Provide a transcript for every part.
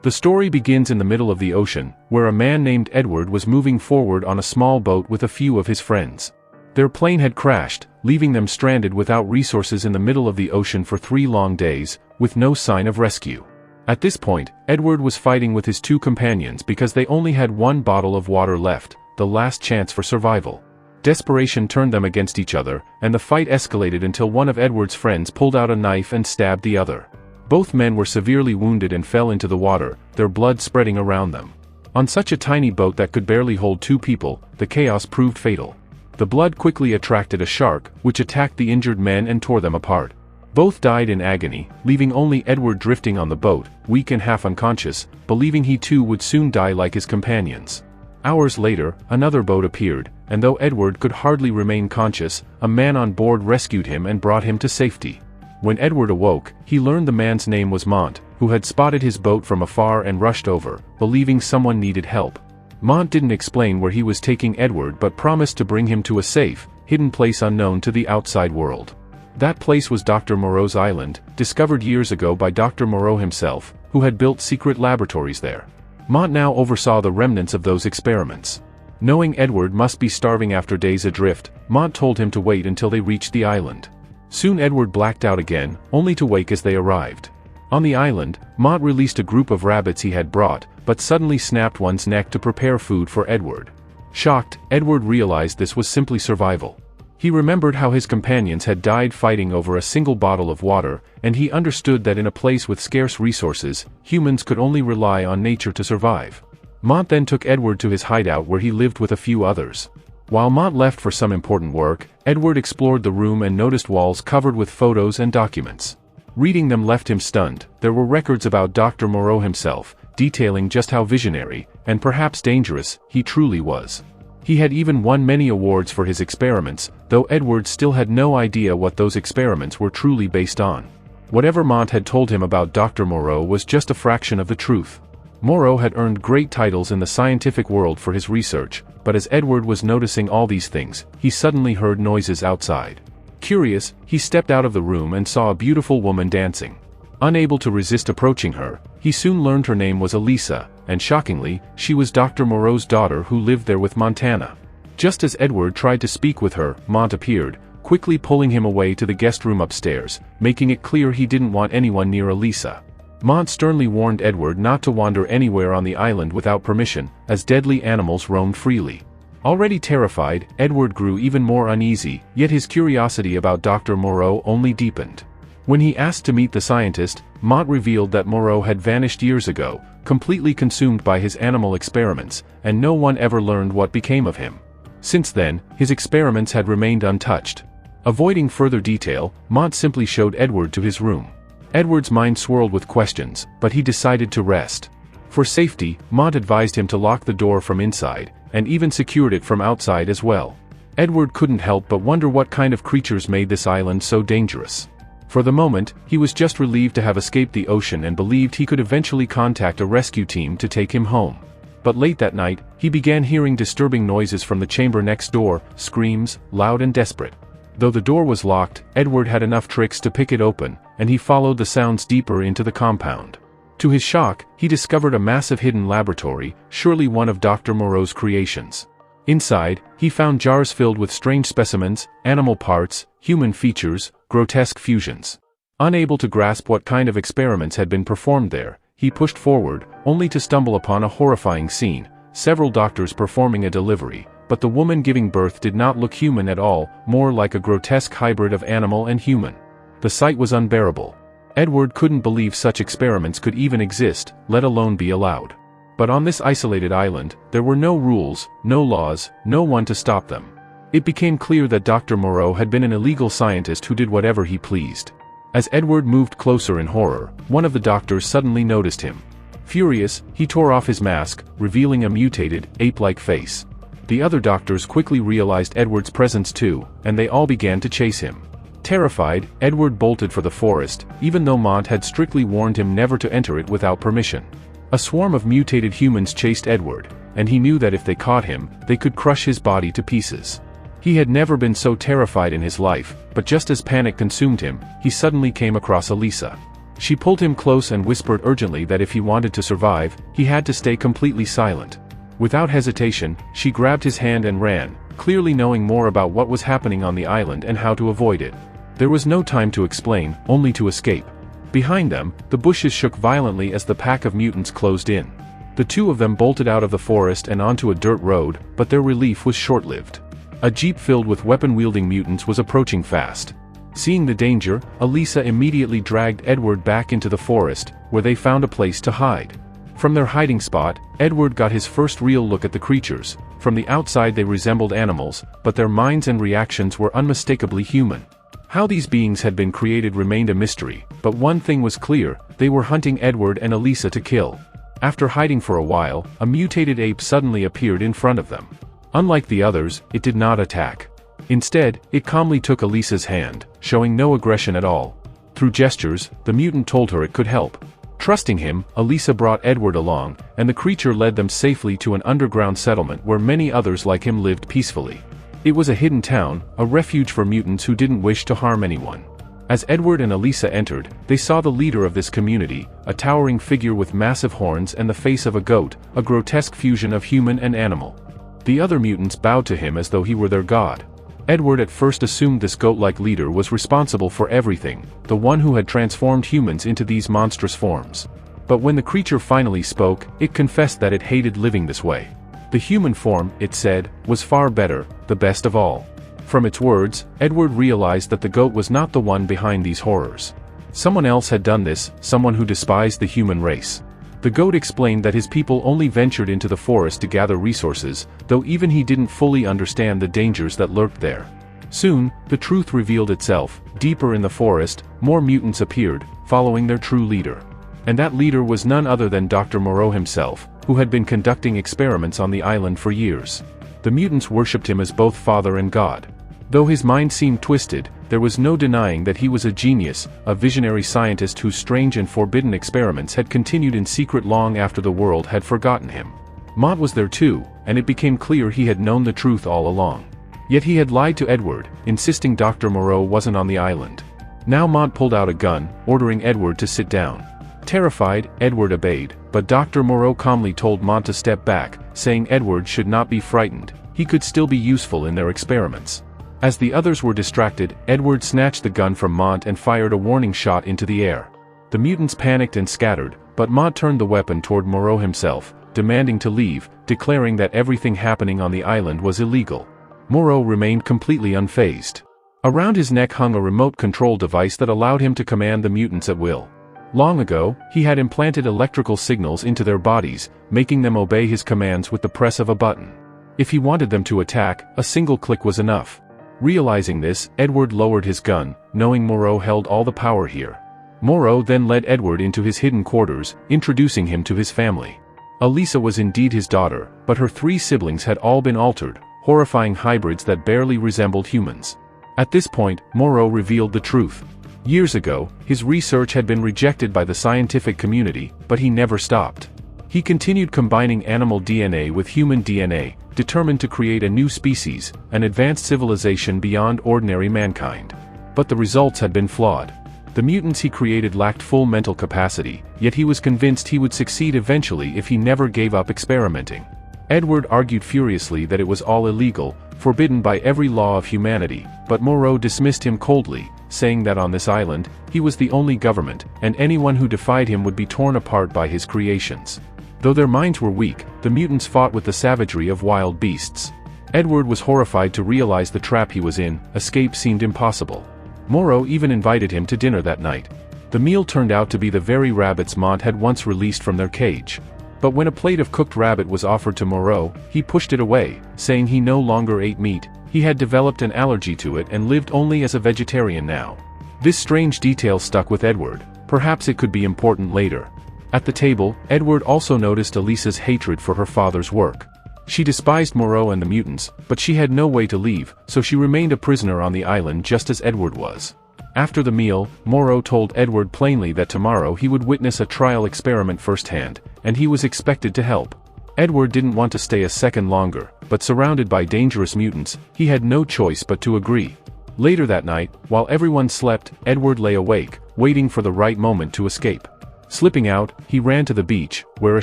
The story begins in the middle of the ocean, where a man named Edward was moving forward on a small boat with a few of his friends. Their plane had crashed, leaving them stranded without resources in the middle of the ocean for 3 long days, with no sign of rescue. At this point, Edward was fighting with his 2 companions because they only had 1 bottle of water left, the last chance for survival. Desperation turned them against each other, and the fight escalated until one of Edward's friends pulled out a knife and stabbed the other. Both men were severely wounded and fell into the water, their blood spreading around them. On such a tiny boat that could barely hold 2 people, the chaos proved fatal. The blood quickly attracted a shark, which attacked the injured men and tore them apart. Both died in agony, leaving only Edward drifting on the boat, weak and half unconscious, believing he too would soon die like his companions. Hours later, another boat appeared, and though Edward could hardly remain conscious, a man on board rescued him and brought him to safety. When Edward awoke, he learned the man's name was Mont, who had spotted his boat from afar and rushed over, believing someone needed help. Mont didn't explain where he was taking Edward but promised to bring him to a safe, hidden place unknown to the outside world. That place was Dr. Morrow's island, discovered years ago by Dr. Morrow himself, who had built secret laboratories there. Mont now oversaw the remnants of those experiments. Knowing Edward must be starving after days adrift, Mont told him to wait until they reached the island. Soon Edward blacked out again, only to wake as they arrived. On the island, Mont released a group of rabbits he had brought, but suddenly snapped one's neck to prepare food for Edward. Shocked, Edward realized this was simply survival. He remembered how his companions had died fighting over a single bottle of water, and he understood that in a place with scarce resources, humans could only rely on nature to survive. Mont then took Edward to his hideout where he lived with a few others. While Mont left for some important work, Edward explored the room and noticed walls covered with photos and documents. Reading them left him stunned. There were records about Dr. Morrow himself, detailing just how visionary, and perhaps dangerous, he truly was. He had even won many awards for his experiments, though Edward still had no idea what those experiments were truly based on. Whatever Mont had told him about Dr. Morrow was just a fraction of the truth. Morrow had earned great titles in the scientific world for his research, but as Edward was noticing all these things, he suddenly heard noises outside. Curious, he stepped out of the room and saw a beautiful woman dancing. Unable to resist approaching her, he soon learned her name was Elisa, and shockingly, she was Dr. Morrow's daughter who lived there with Montana. Just as Edward tried to speak with her, Mont appeared, quickly pulling him away to the guest room upstairs, making it clear he didn't want anyone near Elisa. Mont sternly warned Edward not to wander anywhere on the island without permission, as deadly animals roamed freely. Already terrified, Edward grew even more uneasy, yet his curiosity about Dr. Morrow only deepened. When he asked to meet the scientist, Mont revealed that Morrow had vanished years ago, completely consumed by his animal experiments, and no one ever learned what became of him. Since then, his experiments had remained untouched. Avoiding further detail, Mont simply showed Edward to his room. Edward's mind swirled with questions, but he decided to rest. For safety, Mont advised him to lock the door from inside, and even secured it from outside as well. Edward couldn't help but wonder what kind of creatures made this island so dangerous. For the moment, he was just relieved to have escaped the ocean and believed he could eventually contact a rescue team to take him home. But late that night, he began hearing disturbing noises from the chamber next door, screams, loud and desperate. Though the door was locked, Edward had enough tricks to pick it open, and he followed the sounds deeper into the compound. To his shock, he discovered a massive hidden laboratory, surely one of Dr. Morrow's creations. Inside, he found jars filled with strange specimens, animal parts, human features, grotesque fusions. Unable to grasp what kind of experiments had been performed there, he pushed forward, only to stumble upon a horrifying scene, several doctors performing a delivery, but the woman giving birth did not look human at all, more like a grotesque hybrid of animal and human. The sight was unbearable. Edward couldn't believe such experiments could even exist, let alone be allowed. But on this isolated island, there were no rules, no laws, no one to stop them. It became clear that Dr. Morrow had been an illegal scientist who did whatever he pleased. As Edward moved closer in horror, one of the doctors suddenly noticed him. Furious, he tore off his mask, revealing a mutated, ape-like face. The other doctors quickly realized Edward's presence too, and they all began to chase him. Terrified, Edward bolted for the forest, even though Mont had strictly warned him never to enter it without permission. A swarm of mutated humans chased Edward, and he knew that if they caught him, they could crush his body to pieces. He had never been so terrified in his life, but just as panic consumed him, he suddenly came across Elisa. She pulled him close and whispered urgently that if he wanted to survive, he had to stay completely silent. Without hesitation, she grabbed his hand and ran, clearly knowing more about what was happening on the island and how to avoid it. There was no time to explain, only to escape. Behind them, the bushes shook violently as the pack of mutants closed in. The two of them bolted out of the forest and onto a dirt road, but their relief was short-lived. A jeep filled with weapon-wielding mutants was approaching fast. Seeing the danger, Elisa immediately dragged Edward back into the forest, where they found a place to hide. From their hiding spot, Edward got his first real look at the creatures. From the outside they resembled animals, but their minds and reactions were unmistakably human. How these beings had been created remained a mystery, but one thing was clear: they were hunting Edward and Elisa to kill. After hiding for a while, a mutated ape suddenly appeared in front of them. Unlike the others, it did not attack. Instead, it calmly took Elisa's hand, showing no aggression at all. Through gestures, the mutant told her it could help. Trusting him, Elisa brought Edward along, and the creature led them safely to an underground settlement where many others like him lived peacefully. It was a hidden town, a refuge for mutants who didn't wish to harm anyone. As Edward and Elisa entered, they saw the leader of this community, a towering figure with massive horns and the face of a goat, a grotesque fusion of human and animal. The other mutants bowed to him as though he were their god. Edward at first assumed this goat-like leader was responsible for everything, the one who had transformed humans into these monstrous forms. But when the creature finally spoke, it confessed that it hated living this way. The human form, it said, was far better, the best of all. From its words, Edward realized that the goat was not the one behind these horrors. Someone else had done this, someone who despised the human race. The goat explained that his people only ventured into the forest to gather resources, though even he didn't fully understand the dangers that lurked there. Soon, the truth revealed itself. Deeper in the forest, more mutants appeared, following their true leader. And that leader was none other than Dr. Morrow himself, who had been conducting experiments on the island for years. The mutants worshipped him as both father and god. Though his mind seemed twisted, there was no denying that he was a genius, a visionary scientist whose strange and forbidden experiments had continued in secret long after the world had forgotten him. Mont was there too, and it became clear he had known the truth all along. Yet he had lied to Edward, insisting Dr. Morrow wasn't on the island. Now Mont pulled out a gun, ordering Edward to sit down. Terrified, Edward obeyed, but Dr. Morrow calmly told Mont to step back, saying Edward should not be frightened. He could still be useful in their experiments. As the others were distracted, Edward snatched the gun from Mont and fired a warning shot into the air. The mutants panicked and scattered, but Mont turned the weapon toward Morrow himself, demanding to leave, declaring that everything happening on the island was illegal. Morrow remained completely unfazed. Around his neck hung a remote control device that allowed him to command the mutants at will. Long ago, he had implanted electrical signals into their bodies, making them obey his commands with the press of a button. If he wanted them to attack, a single click was enough. Realizing this, Edward lowered his gun, knowing Morrow held all the power here. Morrow then led Edward into his hidden quarters, introducing him to his family. Elisa was indeed his daughter, but her 3 siblings had all been altered, horrifying hybrids that barely resembled humans. At this point, Morrow revealed the truth. Years ago, his research had been rejected by the scientific community, but he never stopped. He continued combining animal DNA with human DNA, determined to create a new species, an advanced civilization beyond ordinary mankind. But the results had been flawed. The mutants he created lacked full mental capacity, yet he was convinced he would succeed eventually if he never gave up experimenting. Edward argued furiously that it was all illegal, forbidden by every law of humanity, but Morrow dismissed him coldly, saying that on this island, he was the only government, and anyone who defied him would be torn apart by his creations. Though their minds were weak, the mutants fought with the savagery of wild beasts. Edward was horrified to realize the trap he was in. Escape seemed impossible. Morrow even invited him to dinner that night. The meal turned out to be the very rabbits Mont had once released from their cage. But when a plate of cooked rabbit was offered to Morrow, he pushed it away, saying he no longer ate meat. He had developed an allergy to it and lived only as a vegetarian now. This strange detail stuck with Edward. Perhaps it could be important later. At the table, Edward also noticed Elisa's hatred for her father's work. She despised Morrow and the mutants, but she had no way to leave, so she remained a prisoner on the island just as Edward was. After the meal, Morrow told Edward plainly that tomorrow he would witness a trial experiment firsthand, and he was expected to help. Edward didn't want to stay a second longer, but surrounded by dangerous mutants, he had no choice but to agree. Later that night, while everyone slept, Edward lay awake, waiting for the right moment to escape. Slipping out, he ran to the beach, where a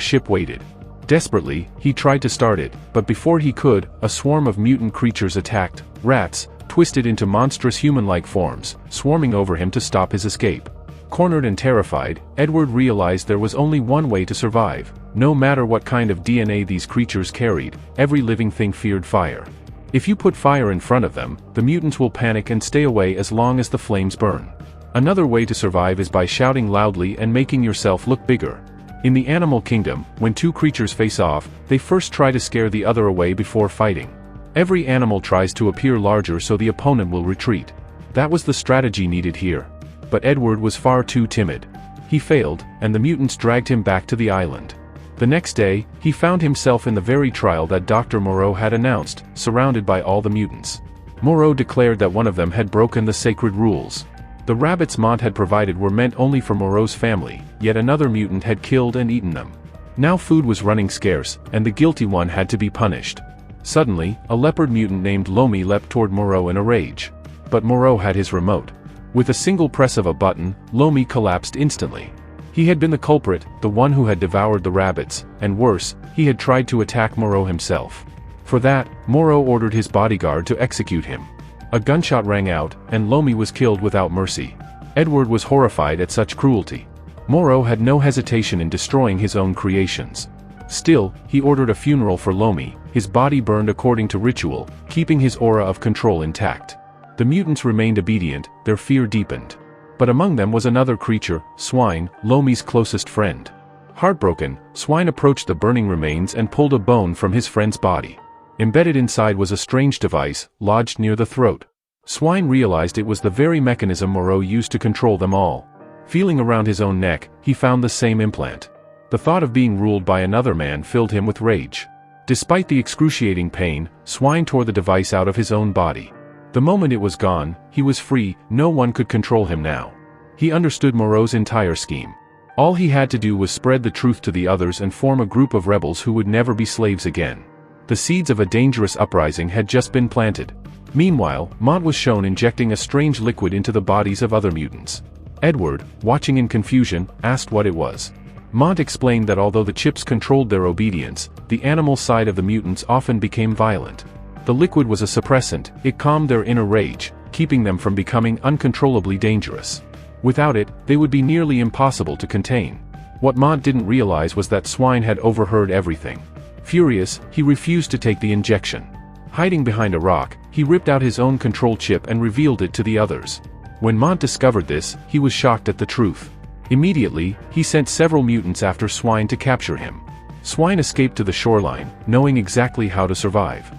ship waited. Desperately, he tried to start it, but before he could, a swarm of mutant creatures attacked, rats, twisted into monstrous human-like forms, swarming over him to stop his escape. Cornered and terrified, Edward realized there was only one way to survive. No matter what kind of DNA these creatures carried, every living thing feared fire. If you put fire in front of them, the mutants will panic and stay away as long as the flames burn. Another way to survive is by shouting loudly and making yourself look bigger. In the animal kingdom, when two creatures face off, they first try to scare the other away before fighting. Every animal tries to appear larger so the opponent will retreat. That was the strategy needed here. But Edward was far too timid. He failed, and the mutants dragged him back to the island. The next day, he found himself in the very trial that Dr. Morrow had announced, surrounded by all the mutants. Morrow declared that one of them had broken the sacred rules. The rabbits Mont had provided were meant only for Morrow's family, yet another mutant had killed and eaten them. Now food was running scarce, and the guilty one had to be punished. Suddenly, a leopard mutant named Lomi leapt toward Morrow in a rage. But Morrow had his remote. With a single press of a button, Lomi collapsed instantly. He had been the culprit, the one who had devoured the rabbits, and worse, he had tried to attack Morrow himself. For that, Morrow ordered his bodyguard to execute him. A gunshot rang out, and Lomi was killed without mercy. Edward was horrified at such cruelty. Morrow had no hesitation in destroying his own creations. Still, he ordered a funeral for Lomi, his body burned according to ritual, keeping his aura of control intact. The mutants remained obedient, their fear deepened. But among them was another creature, Swine, Lomi's closest friend. Heartbroken, Swine approached the burning remains and pulled a bone from his friend's body. Embedded inside was a strange device, lodged near the throat. Swine realized it was the very mechanism Morrow used to control them all. Feeling around his own neck, he found the same implant. The thought of being ruled by another man filled him with rage. Despite the excruciating pain, Swine tore the device out of his own body. The moment it was gone, he was free, no one could control him now. He understood Morrow's entire scheme. All he had to do was spread the truth to the others and form a group of rebels who would never be slaves again. The seeds of a dangerous uprising had just been planted. Meanwhile, Mont was shown injecting a strange liquid into the bodies of other mutants. Edward, watching in confusion, asked what it was. Mont explained that although the chips controlled their obedience, the animal side of the mutants often became violent. The liquid was a suppressant, it calmed their inner rage, keeping them from becoming uncontrollably dangerous. Without it, they would be nearly impossible to contain. What Mont didn't realize was that Swine had overheard everything. Furious, he refused to take the injection. Hiding behind a rock, he ripped out his own control chip and revealed it to the others. When Mont discovered this, he was shocked at the truth. Immediately, he sent several mutants after Swine to capture him. Swine escaped to the shoreline, knowing exactly how to survive.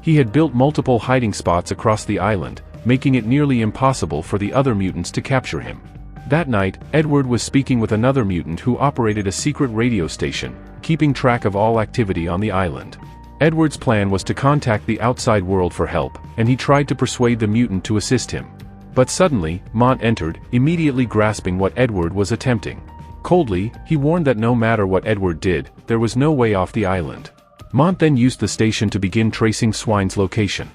He had built multiple hiding spots across the island, making it nearly impossible for the other mutants to capture him. That night, Edward was speaking with another mutant who operated a secret radio station, keeping track of all activity on the island. Edward's plan was to contact the outside world for help, and he tried to persuade the mutant to assist him. But suddenly, Mont entered, immediately grasping what Edward was attempting. Coldly, he warned that no matter what Edward did, there was no way off the island. Mont then used the station to begin tracing Swine's location.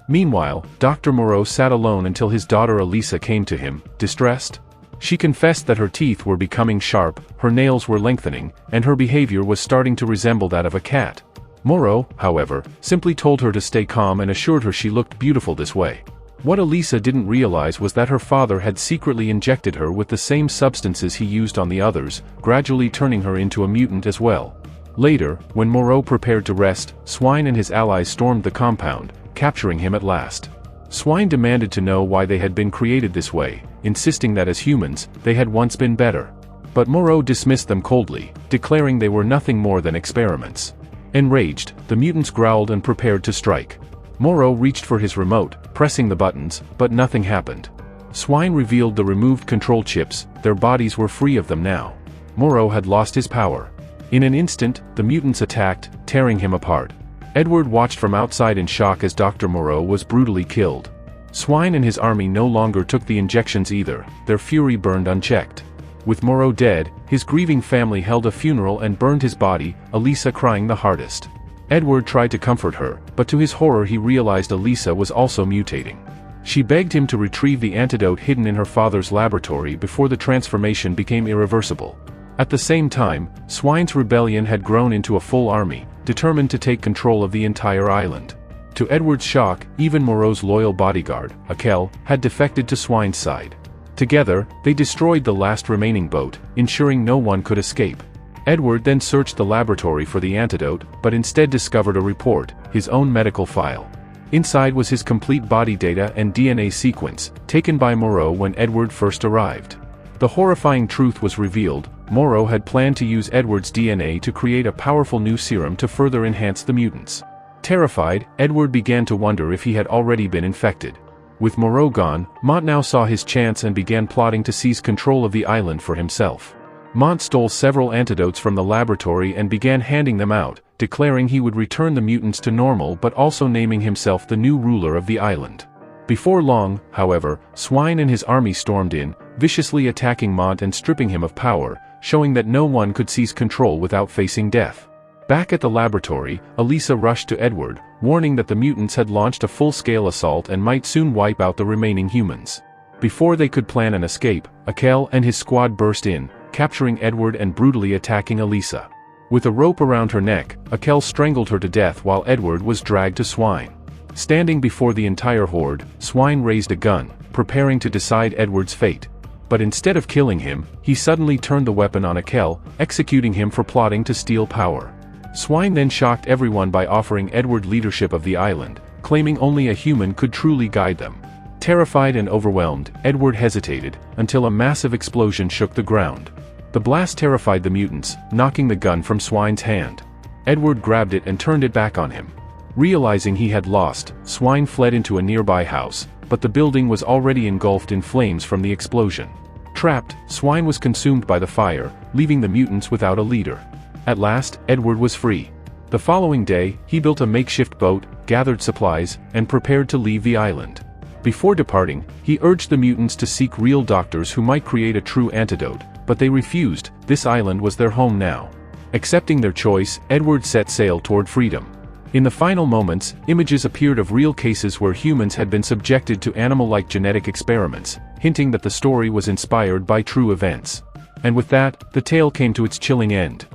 Meanwhile, Dr. Morrow sat alone until his daughter Elisa came to him, distressed. She confessed that her teeth were becoming sharp, her nails were lengthening, and her behavior was starting to resemble that of a cat. Morrow, however, simply told her to stay calm and assured her she looked beautiful this way. What Elisa didn't realize was that her father had secretly injected her with the same substances he used on the others, gradually turning her into a mutant as well. Later, when Morrow prepared to rest, Swine and his allies stormed the compound, capturing him at last. Swine demanded to know why they had been created this way, insisting that as humans, they had once been better. But Morrow dismissed them coldly, declaring they were nothing more than experiments. Enraged, the mutants growled and prepared to strike. Morrow reached for his remote, pressing the buttons, but nothing happened. Swine revealed the removed control chips, their bodies were free of them now. Morrow had lost his power. In an instant, the mutants attacked, tearing him apart. Edward watched from outside in shock as Dr. Morrow was brutally killed. Swine and his army no longer took the injections either, their fury burned unchecked. With Morrow dead, his grieving family held a funeral and burned his body, Elisa crying the hardest. Edward tried to comfort her, but to his horror he realized Elisa was also mutating. She begged him to retrieve the antidote hidden in her father's laboratory before the transformation became irreversible. At the same time, Swine's rebellion had grown into a full army, determined to take control of the entire island. To Edward's shock, even Morrow's loyal bodyguard, Akel, had defected to Swine's side. Together, they destroyed the last remaining boat, ensuring no one could escape. Edward then searched the laboratory for the antidote, but instead discovered a report, his own medical file. Inside was his complete body data and DNA sequence, taken by Morrow when Edward first arrived. The horrifying truth was revealed: Morrow had planned to use Edward's DNA to create a powerful new serum to further enhance the mutants. Terrified, Edward began to wonder if he had already been infected. With Morrow gone, Mont now saw his chance and began plotting to seize control of the island for himself. Mont stole several antidotes from the laboratory and began handing them out, declaring he would return the mutants to normal but also naming himself the new ruler of the island. Before long, however, Swine and his army stormed in, viciously attacking Mont and stripping him of power, showing that no one could seize control without facing death. Back at the laboratory, Elisa rushed to Edward, warning that the mutants had launched a full-scale assault and might soon wipe out the remaining humans. Before they could plan an escape, Akel and his squad burst in, capturing Edward and brutally attacking Elisa. With a rope around her neck, Akel strangled her to death while Edward was dragged to Swine. Standing before the entire horde, Swine raised a gun, preparing to decide Edward's fate. But instead of killing him, he suddenly turned the weapon on Akel, executing him for plotting to steal power. Swine then shocked everyone by offering Edward leadership of the island, claiming only a human could truly guide them. Terrified and overwhelmed, Edward hesitated, until a massive explosion shook the ground. The blast terrified the mutants, knocking the gun from Swine's hand. Edward grabbed it and turned it back on him. Realizing he had lost, Swine fled into a nearby house, but the building was already engulfed in flames from the explosion. Trapped, Swine was consumed by the fire, leaving the mutants without a leader. At last, Edward was free. The following day, he built a makeshift boat, gathered supplies, and prepared to leave the island. Before departing, he urged the mutants to seek real doctors who might create a true antidote, but they refused. This island was their home now. Accepting their choice, Edward set sail toward freedom. In the final moments, images appeared of real cases where humans had been subjected to animal-like genetic experiments, hinting that the story was inspired by true events. And with that, the tale came to its chilling end.